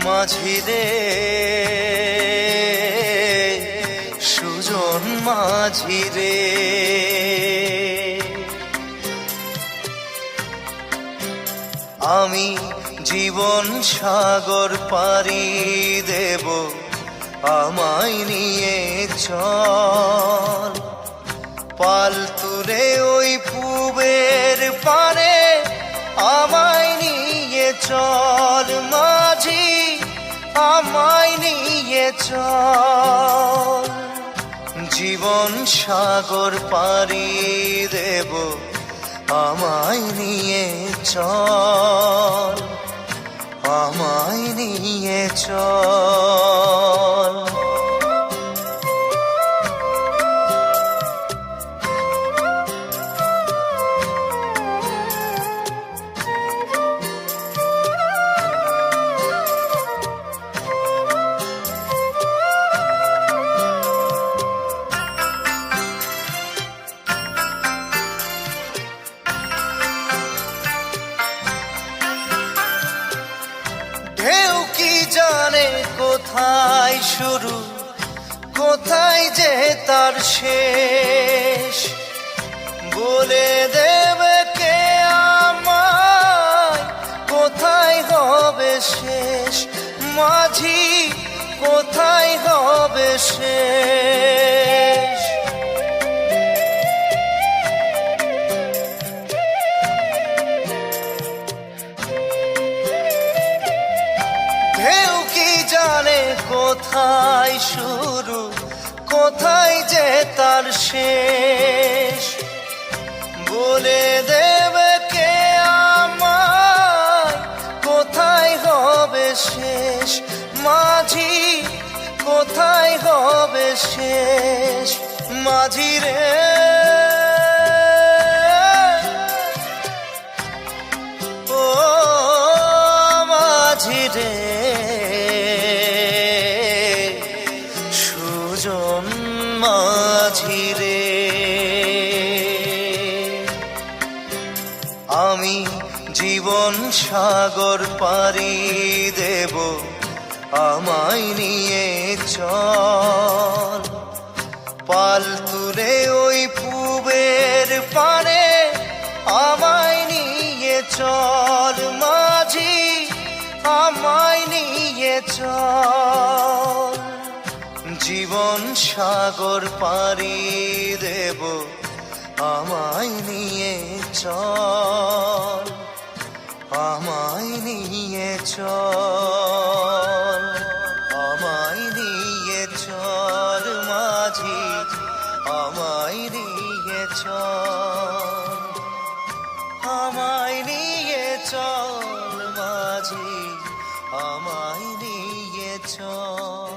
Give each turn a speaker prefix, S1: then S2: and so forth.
S1: মাঝি রে সুজন মাঝি রে, আমি জীবন সাগর পাড়ি দেব, আমায় নিয়ে চল। পাল তুলে ওই পুবের পারে আমায় নিয়ে চল মাঝি, আমায় নিয়ে চল। জীবন সাগর পাড়ি দেব, আমায় নিয়ে চল, আমায় নিয়ে চল। ঢেউ কি জানে কোথায় শুরু, কোথায় যে তার শেষ, বলে দেবে কে আমায় কোথায় হবে শেষ। মাঝি কোথায় হবে শেষ। ঢেউ কি জানে কোথায় শুরু, কোথায় যে তার শেষ, বলে দেবে কে আমায় কোথায় হবে শেষ। মাঝি কোথায় হবে শেষ। মাঝি রে ও মাঝি রে সুজন মাঝি রে, আমি জীবন সাগর পাড়ি দেব, আমায় নিয়ে চল। পাল তুলে ওই পুবের পারে আমায় নিয়ে চল মাঝি, আমায় নিয়ে চল। জীবন সাগর পাড়ি দেব, আমায় নিয়ে চল, আমায় নিয়ে চল, আমায় নিয়ে চল মাঝি, আমায় নিয়ে চল, আমায় নিয়ে চল মাঝি, আমায় নিয়ে চল।